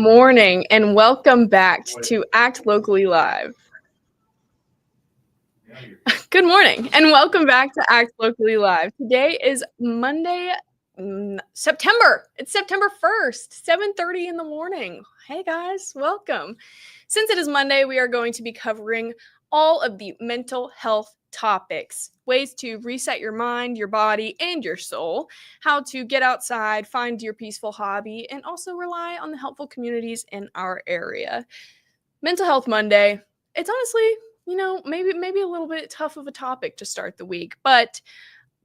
morning and welcome back to Act Locally Live. Good morning and welcome back to Act Locally Live. Today is Monday, September. It's September 1st, 7:30 in the morning. Hey guys, welcome. Since it is Monday, we are going to be covering all of the mental health topics, ways to reset your mind, your body, and your soul, how to get outside, find your peaceful hobby, and also rely on the helpful communities in our area. Mental Health Monday, it's honestly, maybe a little bit tough of a topic to start the week, but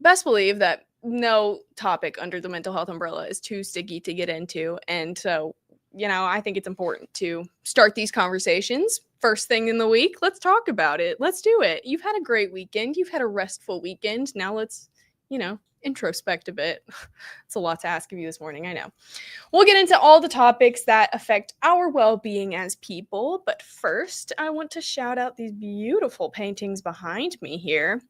best believe that no topic under the mental health umbrella is too sticky to get into. And so, I think it's important to start these conversations first thing in the week. Let's talk about it. Let's do it. You've had a great weekend. You've had a restful weekend. Now let's, introspect a bit. It's a lot to ask of you this morning. I know. We'll get into all the topics that affect our well-being as people. But first, I want to shout out these beautiful paintings behind me here.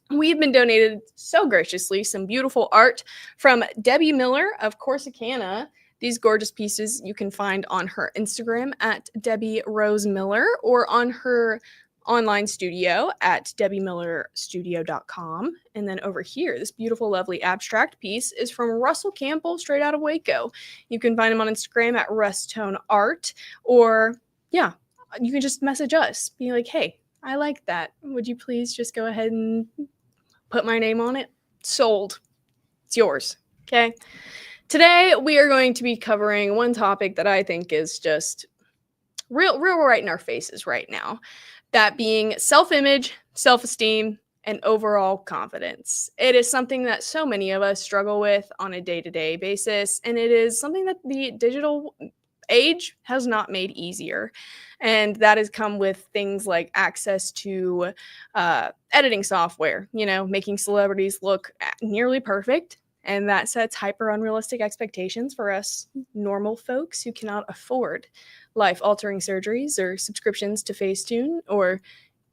We've been donated so graciously some beautiful art from Debbie Miller of Corsicana. These gorgeous pieces you can find on her Instagram at Debbie Rose Miller or on her online studio at debbiemillerstudio.com. And then over here, this beautiful, lovely abstract piece is from Russell Campbell, straight out of Waco. You can find him on Instagram at Rustone Art, or you can just message us, be like, hey, I like that. Would you please just go ahead and put my name on it? Sold. It's yours. Okay. Today, we are going to be covering one topic that I think is just real right in our faces right now. That being self-image, self-esteem, and overall confidence. It is something that so many of us struggle with on a day-to-day basis, and it is something that the digital age has not made easier. And that has come with things like access to editing software, making celebrities look nearly perfect. And that sets hyper unrealistic expectations for us normal folks who cannot afford life-altering surgeries or subscriptions to Facetune or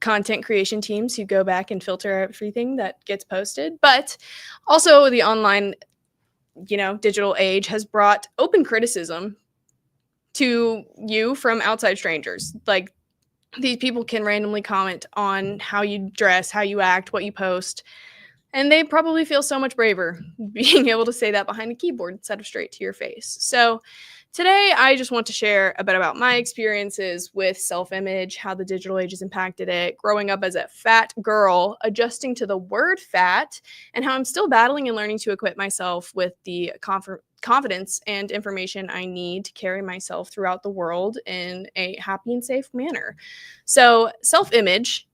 content creation teams who go back and filter everything that gets posted. But also the online, digital age has brought open criticism to you from outside strangers. Like, these people can randomly comment on how you dress, how you act, what you post. And they probably feel so much braver being able to say that behind a keyboard instead of straight to your face. So today, I just want to share a bit about my experiences with self-image, how the digital age has impacted it, growing up as a fat girl, adjusting to the word fat, and how I'm still battling and learning to equip myself with the confidence and information I need to carry myself throughout the world in a happy and safe manner. So self-image,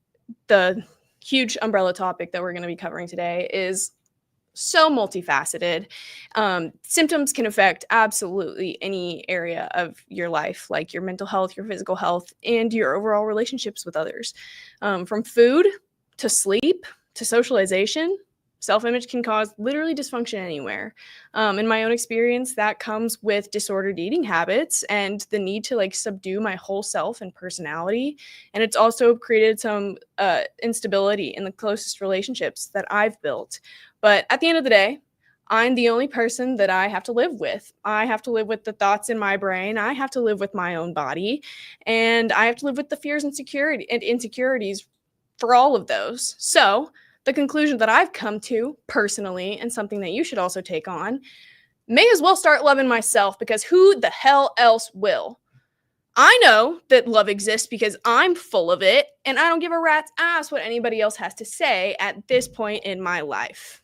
the huge umbrella topic that we're going to be covering today, is so multifaceted. Symptoms can affect absolutely any area of your life, like your mental health, your physical health, and your overall relationships with others. From food to sleep to socialization, self-image can cause literally dysfunction anywhere. In my own experience, that comes with disordered eating habits and the need to subdue my whole self and personality. And it's also created some instability in the closest relationships that I've built. But at the end of the day, I'm the only person that I have to live with. I have to live with the thoughts in my brain. I have to live with my own body. And I have to live with the fears and insecurities for all of those. So the conclusion that I've come to personally, and something that you should also take on, may as well start loving myself, because who the hell else will? I know that love exists because I'm full of it, and I don't give a rat's ass what anybody else has to say at this point in my life.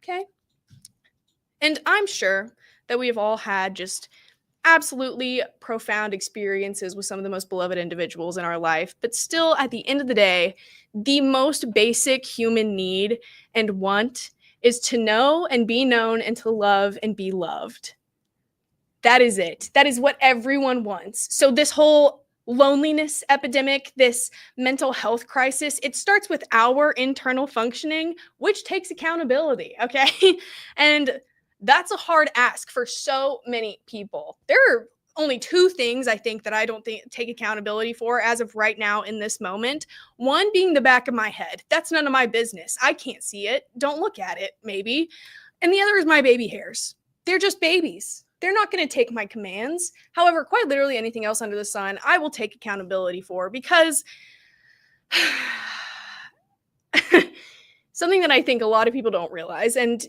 Okay? And I'm sure that we have all had just absolutely profound experiences with some of the most beloved individuals in our life, but still, at the end of the day, the most basic human need and want is to know and be known and to love and be loved. That is it. That is what everyone wants. So this whole loneliness epidemic, this mental health crisis, it starts with our internal functioning, which takes accountability, okay? And that's a hard ask for so many people. There are only two things I think that I don't take accountability for as of right now in this moment. One being the back of my head. That's none of my business. I can't see it. Don't look at it, maybe. And the other is my baby hairs. They're just babies. they're not going to take my commands. However, quite literally anything else under the sun, I will take accountability for, because something that I think a lot of people don't realize, and,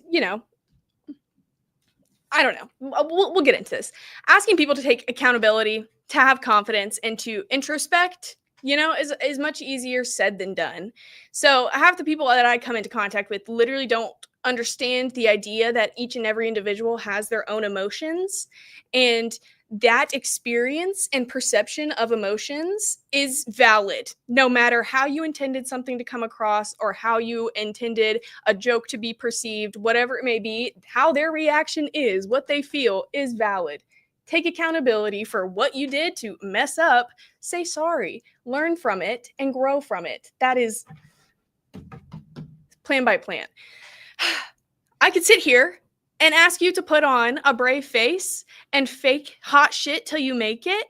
I don't know, we'll get into this. Asking people to take accountability, to have confidence, and to introspect, is much easier said than done. So half the people that I come into contact with literally don't understand the idea that each and every individual has their own emotions, and that experience and perception of emotions is valid, no matter how you intended something to come across or how you intended a joke to be perceived, whatever it may be. How their reaction is, what they feel, is valid. Take accountability for what you did to mess up, say sorry, learn from it, and grow from it. That is plan by plan. I could sit here and ask you to put on a brave face and fake hot shit till you make it,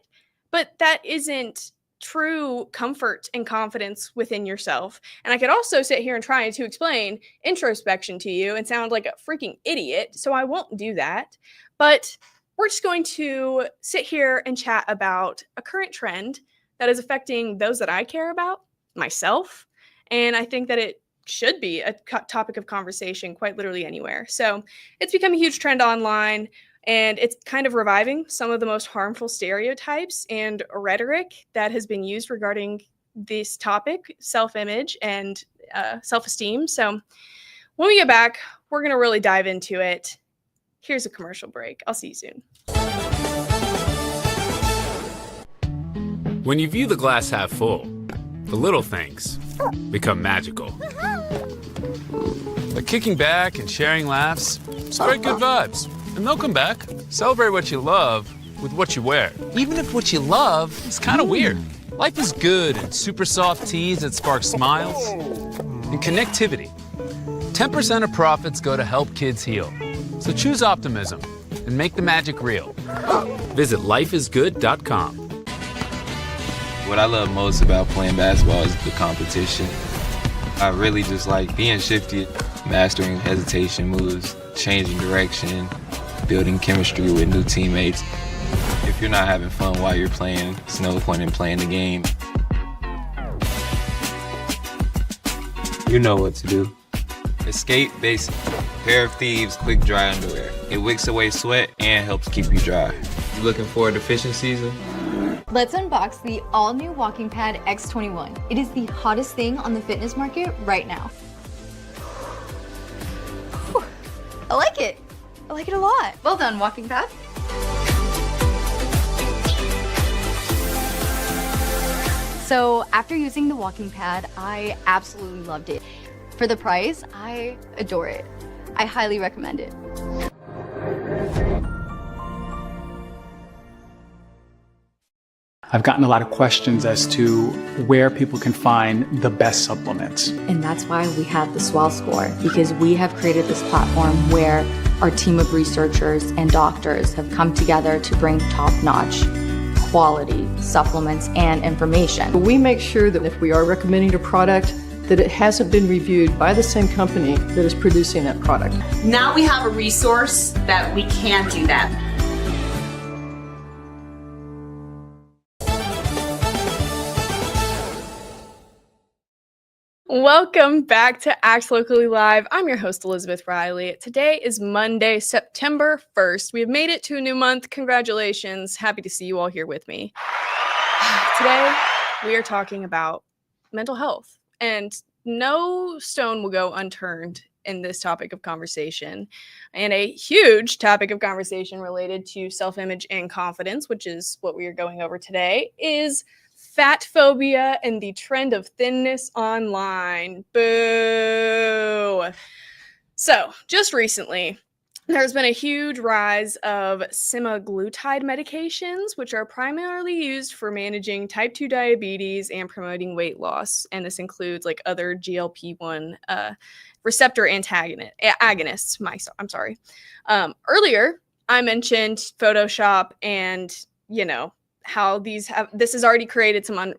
but that isn't true comfort and confidence within yourself. And I could also sit here and try to explain introspection to you and sound like a freaking idiot, so I won't do that. But we're just going to sit here and chat about a current trend that is affecting those that I care about, myself, and I think that it should be a topic of conversation quite literally anywhere. So it's become a huge trend online, and it's kind of reviving some of the most harmful stereotypes and rhetoric that has been used regarding this topic, self-image and self-esteem. So when we get back, we're going to really dive into it. Here's a commercial break. I'll see you soon. When you view the glass half full, the little things become magical. Like kicking back and sharing laughs, spread good vibes, and they'll come back. Celebrate what you love with what you wear, even if what you love is kind of weird. Life is good in super soft tees that spark smiles and connectivity. 10% of profits go to help kids heal. So choose optimism and make the magic real. Visit lifeisgood.com. What I love most about playing basketball is the competition. I really just like being shifty, mastering hesitation moves, changing direction, building chemistry with new teammates. If you're not having fun while you're playing, there's no point in playing the game. You know what to do. Escape Basic. Pair of Thieves quick dry underwear. It wicks away sweat and helps keep you dry. You looking forward to fishing season? Let's unbox the all-new Walking Pad X21. It is the hottest thing on the fitness market right now. Whew. I like it. I like it a lot. Well done, Walking Pad. So after using the Walking Pad, I absolutely loved it. For the price, I adore it. I highly recommend it. I've gotten a lot of questions as to where people can find the best supplements. And that's why we have the Swell Score, because we have created this platform where our team of researchers and doctors have come together to bring top-notch quality supplements and information. We make sure that if we are recommending a product, that it hasn't been reviewed by the same company that is producing that product. Now we have a resource that we can do that. Welcome back to Act Locally Live. I'm your host, Elizabeth Riley. Today is Monday, September 1st. We have made it to a new month. Congratulations. Happy to see you all here with me. Today, we are talking about mental health, and no stone will go unturned in this topic of conversation. And a huge topic of conversation related to self-image and confidence, which is what we are going over today, is fat phobia and the trend of thinness online. Boo! So, just recently, there's been a huge rise of semaglutide medications, which are primarily used for managing type 2 diabetes and promoting weight loss. And this includes like other GLP-1 receptor agonists. I'm sorry. Earlier, I mentioned Photoshop and, how this has already created some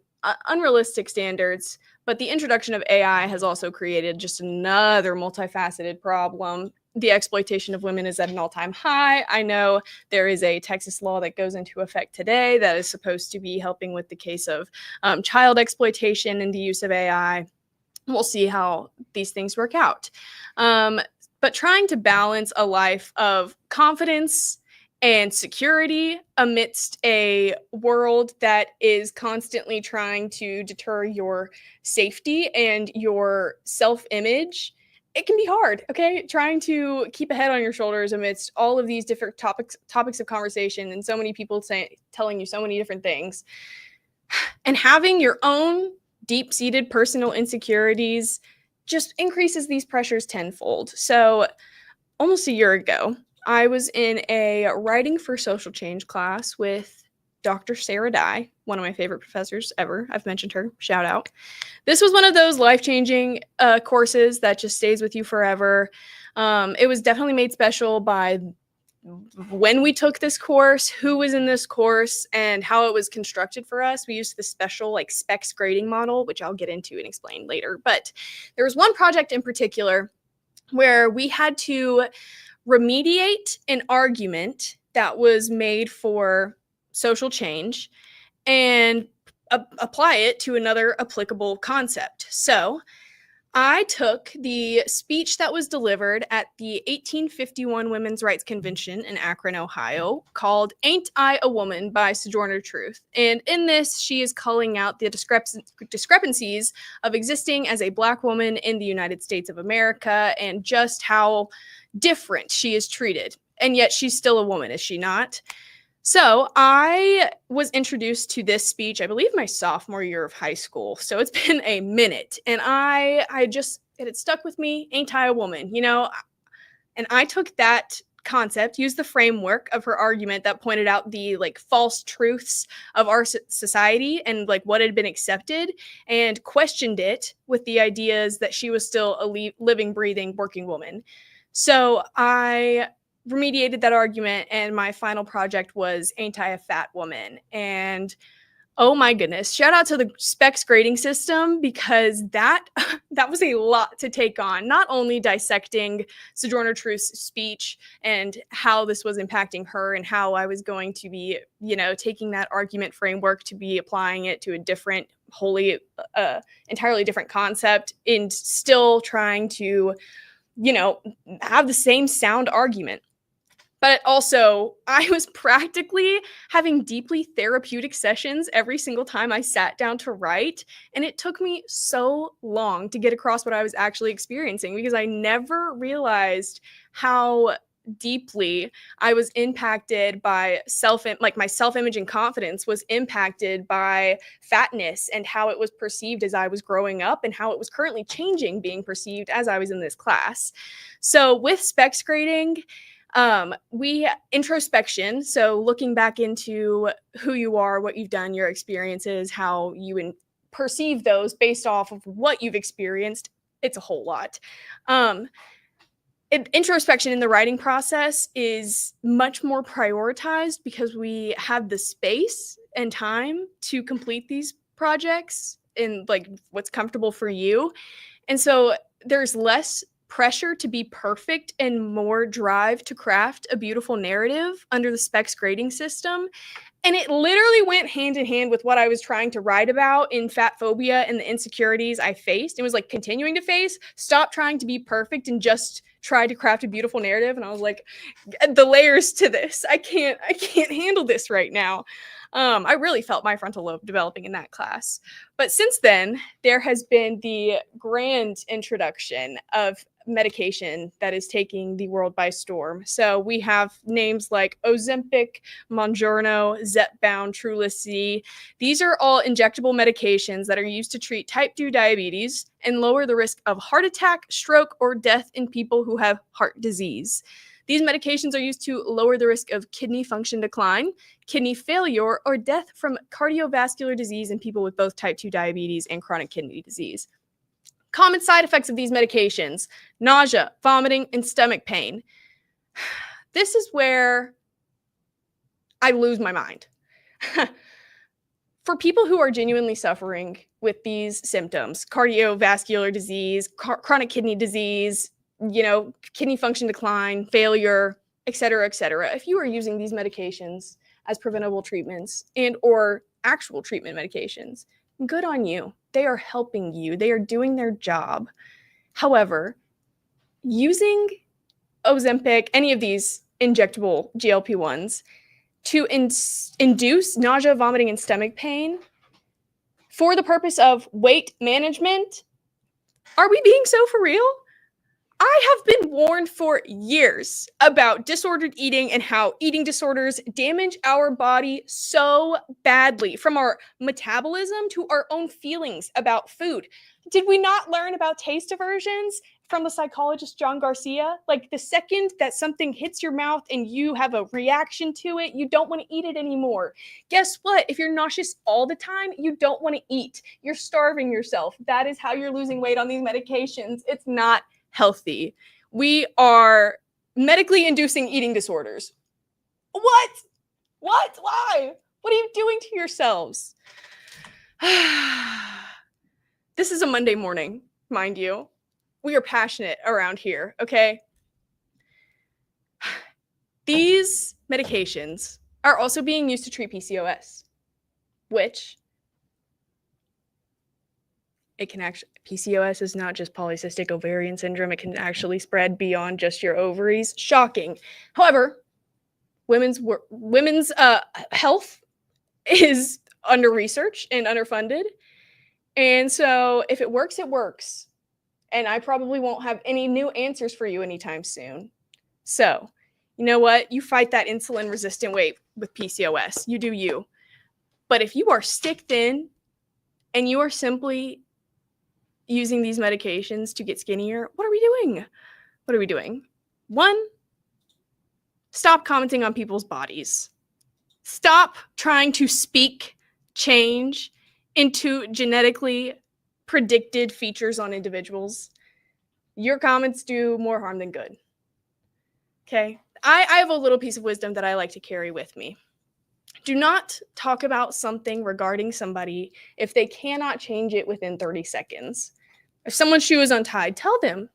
unrealistic standards, but the introduction of AI has also created just another multifaceted problem the exploitation of women is at an all-time high. I know there is a Texas law that goes into effect today that is supposed to be helping with the case of child exploitation and the use of AI. We'll see how these things work out. But trying to balance a life of confidence and security amidst a world that is constantly trying to deter your safety and your self-image, it can be hard, okay? Trying to keep a head on your shoulders amidst all of these different topics of conversation and so many people telling you so many different things. And having your own deep-seated personal insecurities just increases these pressures tenfold. So almost a year ago, I was in a writing for social change class with Dr. Sarah Dye, one of my favorite professors ever. I've mentioned her, shout out. This was one of those life-changing courses that just stays with you forever. It was definitely made special by when we took this course, who was in this course, and how it was constructed for us. We used the special specs grading model, which I'll get into and explain later. But there was one project in particular where we had to remediate an argument that was made for social change and apply it to another applicable concept. So I took the speech that was delivered at the 1851 Women's Rights Convention in Akron, Ohio, called "Ain't I a Woman" by Sojourner Truth. And in this, she is calling out the discrepancies of existing as a Black woman in the United States of America and just how different she is treated. And yet she's still a woman, is she not? So I was introduced to this speech, I believe my sophomore year of high school. So it's been a minute, and it had stuck with me. Ain't I a woman, And I took that concept, used the framework of her argument that pointed out the false truths of our society and what had been accepted, and questioned it with the ideas that she was still a living, breathing, working woman. So I remediated that argument, and my final project was "Ain't I a Fat Woman?" And oh my goodness, shout out to the specs grading system, because that was a lot to take on. Not only dissecting Sojourner Truth's speech and how this was impacting her, and how I was going to be, taking that argument framework to be applying it to a different, entirely different concept, and still trying to, have the same sound argument. But also, I was practically having deeply therapeutic sessions every single time I sat down to write. And it took me so long to get across what I was actually experiencing, because I never realized how deeply I was impacted by my self-image and confidence was impacted by fatness, and how it was perceived as I was growing up, and how it was currently changing being perceived as I was in this class. So with specs grading, introspection, so looking back into who you are, what you've done, your experiences, how you perceive those based off of what you've experienced. It's a whole lot. Introspection in the writing process is much more prioritized, because we have the space and time to complete these projects in what's comfortable for you. And so there's less pressure to be perfect and more drive to craft a beautiful narrative under the specs grading system. And it literally went hand in hand with what I was trying to write about in fat phobia and the insecurities I faced. It was continuing to face, stop trying to be perfect and just try to craft a beautiful narrative. And I was like, the layers to this, I can't handle this right now. I really felt my frontal lobe developing in that class. But since then, there has been the grand introduction of medication that is taking the world by storm. So we have names like Ozempic, Mounjaro, Zepbound, Trulicity. These are all injectable medications that are used to treat type 2 diabetes and lower the risk of heart attack, stroke, or death in people who have heart disease. These medications are used to lower the risk of kidney function decline, kidney failure, or death from cardiovascular disease in people with both type 2 diabetes and chronic kidney disease. Common side effects of these medications: nausea, vomiting, and stomach pain. This is where I lose my mind. For people who are genuinely suffering with these symptoms, cardiovascular disease, chronic kidney disease, kidney function decline, failure, et cetera, et cetera. If you are using these medications as preventable treatments and or actual treatment medications, good on you. They are helping you. They are doing their job. However, using Ozempic, any of these injectable GLP-1s, to induce nausea, vomiting, and stomach pain for the purpose of weight management, are we being so for real? I have been warned for years about disordered eating and how eating disorders damage our body so badly, from our metabolism to our own feelings about food. Did we not learn about taste aversions from the psychologist John Garcia? Like, the second that something hits your mouth and you have a reaction to it, you don't want to eat it anymore. Guess what? If you're nauseous all the time, you don't want to eat. You're starving yourself. That is how you're losing weight on these medications. It's not healthy. We are medically inducing eating disorders. What? Why? What are you doing to yourselves? This is a Monday morning, mind you. We are passionate around here, okay? These medications are also being used to treat PCOS, which it can actually, PCOS is not just polycystic ovarian syndrome. It can actually spread beyond just your ovaries. Shocking. However, women's health is under research and underfunded. And so if it works, it works. And I probably won't have any new answers for you anytime soon. So, you know what? You fight that insulin resistant weight with PCOS. You do you. But if you are stick thin and you are simply using these medications to get skinnier, what are we doing? One, stop commenting on people's bodies. Stop trying to speak change into genetically predicted features on individuals. Your comments do more harm than good. Okay? I have a little piece of wisdom that I like to carry with me. Do not talk about something regarding somebody if they cannot change it within 30 seconds. If someone's shoe is untied, tell them.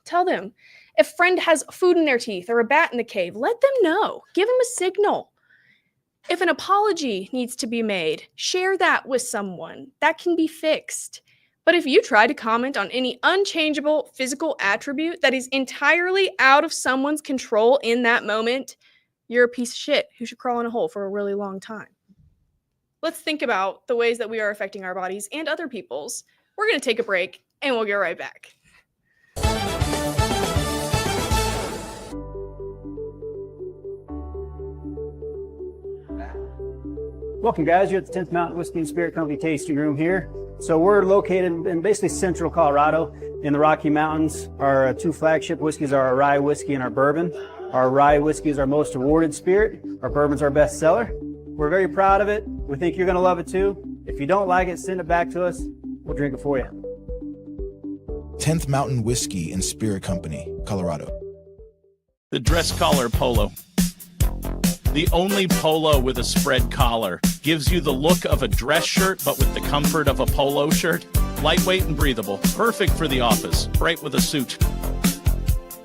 If a friend has food in their teeth or a bat in the cave, let them know. Give them a signal. If an apology needs to be made, share that with someone. That can be fixed. But if you try to comment on any unchangeable physical attribute that is entirely out of someone's control in that moment, you're a piece of shit who should crawl in a hole for a really long time. Let's think about the ways that we are affecting our bodies and other people's. We're going to take a break, and we'll get right back. Welcome, guys. You're at the 10th Mountain Whiskey and Spirit Company tasting room here. So we're located in basically central Colorado in the Rocky Mountains. Our two flagship whiskeys are our rye whiskey and our bourbon. Our rye whiskey is our most awarded spirit. Our bourbon's our best seller. We're very proud of it. We think you're going to love it too. If you don't like it, send it back to us. We'll drink it for you. 10th Mountain Whiskey and Spirit Company, Colorado. The dress collar polo. The only polo with a spread collar. Gives you the look of a dress shirt, but with the comfort of a polo shirt. Lightweight and breathable. Perfect for the office. Bright with a suit.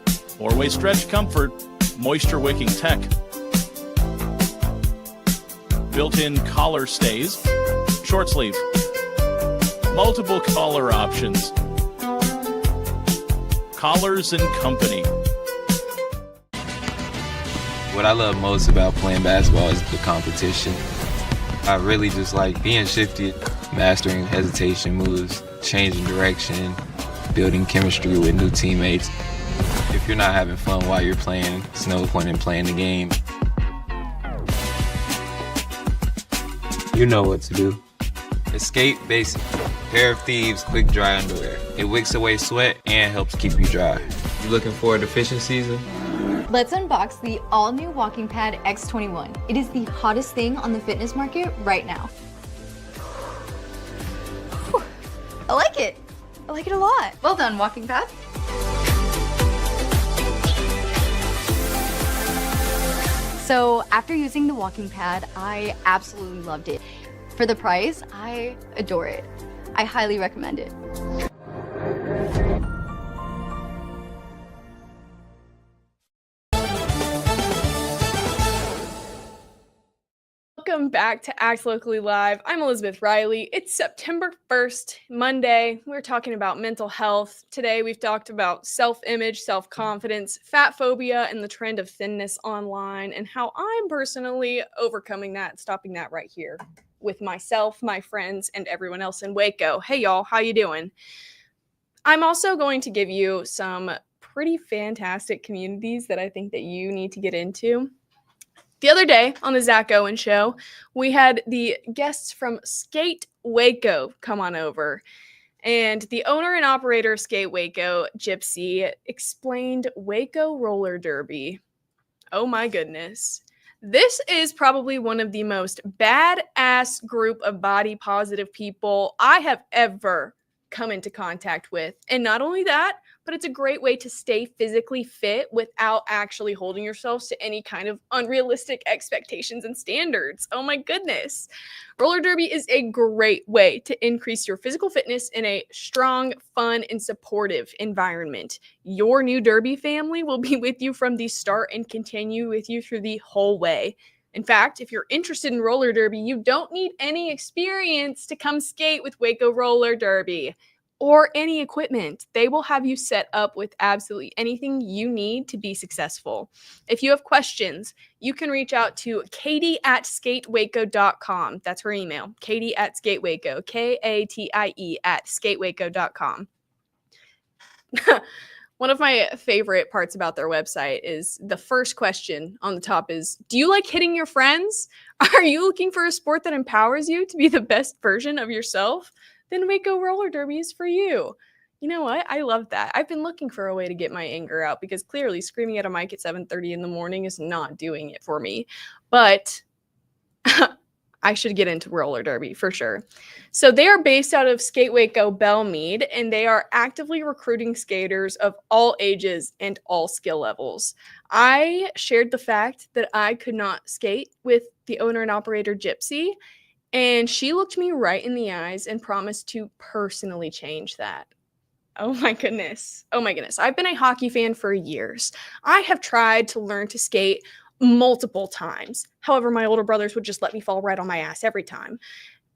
4-way stretch comfort. Moisture wicking tech. Built-in collar stays. Short sleeve. Multiple collar options. Collars and Company. What I love most about playing basketball is the competition. I really just like being shifty, mastering hesitation moves, changing direction, building chemistry with new teammates. If you're not having fun while you're playing, there's no point in playing the game. You know what to do. Escape Basic. Pair of Thieves quick dry underwear. It wicks away sweat and helps keep you dry. You looking forward to fishing season? Let's unbox the all-new Walking Pad X21. It is the hottest thing on the fitness market right now. Whew. I like it. I like it a lot. Well done, Walking Pad. So after using the Walking Pad, I absolutely loved it. For the price, I adore it. I highly recommend it. Welcome back to Act Locally Live. I'm Elizabeth Riley. It's September 1st, Monday. We're talking about mental health. Today we've talked about self-image, self-confidence, fat phobia, and the trend of thinness online, and how I'm personally overcoming that, stopping that right here with myself, my friends, and everyone else in Waco. Hey y'all, how you doing? I'm also going to give you some pretty fantastic communities that I think that you need to get into. The other day on the Zach Owen show, we had the guests from Skate Waco come on over. And the owner and operator of Skate Waco, Gypsy, explained Waco Roller Derby. Oh my goodness. This is probably one of the most badass group of body positive people I have ever come into contact with. And not only that, but it's a great way to stay physically fit without actually holding yourselves to any kind of unrealistic expectations and standards. Oh my goodness. Roller derby is a great way to increase your physical fitness in a strong, fun, and supportive environment. Your new derby family will be with you from the start and continue with you through the whole way. In fact, if you're interested in roller derby, you don't need any experience to come skate with Waco Roller Derby or any equipment. They will have you set up with absolutely anything you need to be successful. If you have questions, you can reach out to Katie@skatewaco.com. That's her email, Katie@skatewaco, Katie @skatewaco.com. One of my favorite parts about their website is the first question on the top is, do you like hitting your friends? Are you looking for a sport that empowers you to be the best version of yourself? Then Waco Roller Derby is for you. You know what? I love that. I've been looking for a way to get my anger out because clearly screaming at a mic at 7:30 in the morning is not doing it for me. But I should get into roller derby for sure. So they are based out of Skate Waco Belmead, and they are actively recruiting skaters of all ages and all skill levels. I shared the fact that I could not skate with the owner and operator Gypsy, and she looked me right in the eyes and promised to personally change that. Oh my goodness. Oh my goodness. I've been a hockey fan for years. I have tried to learn to skate multiple times. However, my older brothers would just let me fall right on my ass every time.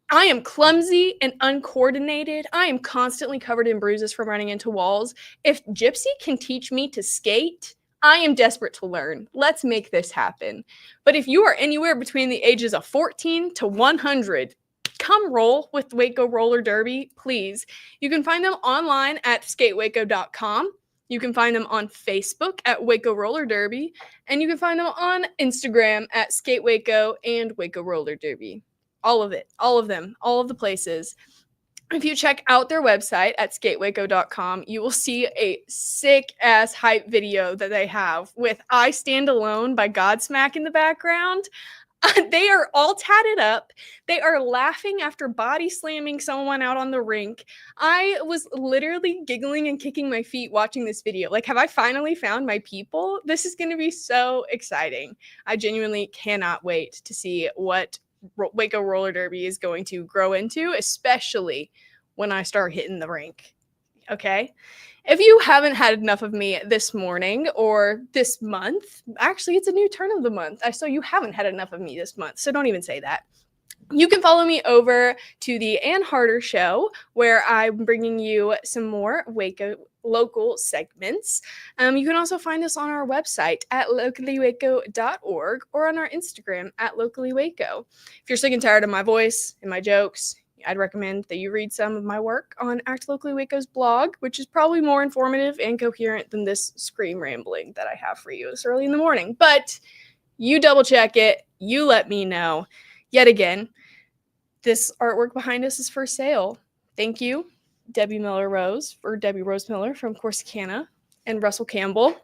I am clumsy and uncoordinated. I am constantly covered in bruises from running into walls. If Gypsy can teach me to skate, I am desperate to learn. Let's make this happen. But if you are anywhere between the ages of 14 to 100, come roll with Waco Roller Derby, please. You can find them online at skatewaco.com. You can find them on Facebook at Waco Roller Derby, and you can find them on Instagram at Skate Waco and Waco Roller Derby. All of it, all of them, all of the places. If you check out their website at skatewaco.com, you will see a sick-ass hype video that they have with I Stand Alone by Godsmack in the background. They are all tatted up. They are laughing after body slamming someone out on the rink. I was literally giggling and kicking my feet watching this video. Like, have I finally found my people? This is going to be so exciting. I genuinely cannot wait to see what Waco Roller Derby is going to grow into, especially when I start hitting the rink. Okay? If you haven't had enough of me this morning or this month, actually, it's a new turn of the month. So you haven't had enough of me this month, so don't even say that. You can follow me over to the Ann Harder Show, where I'm bringing you some more Waco local segments. You can also find us on our website at locallywaco.org or on our Instagram at locallywaco. If you're sick and tired of my voice and my jokes, I'd recommend that you read some of my work on Act Locally Waco's blog, which is probably more informative and coherent than this scream rambling that I have for you this early in the morning. But you double check it. You let me know. Yet again, this artwork behind us is for sale. Thank you, Debbie Rose Miller from Corsicana, and Russell Campbell.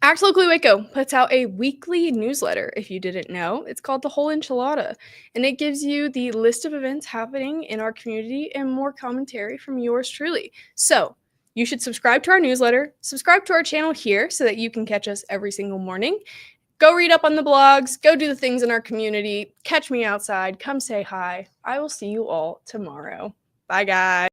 Act Locally Waco puts out a weekly newsletter, if you didn't know. It's called The Whole Enchilada, and it gives you the list of events happening in our community and more commentary from yours truly. So you should subscribe to our newsletter, subscribe to our channel here so that you can catch us every single morning. Go read up on the blogs, go do the things in our community, catch me outside, come say hi. I will see you all tomorrow. Bye, guys.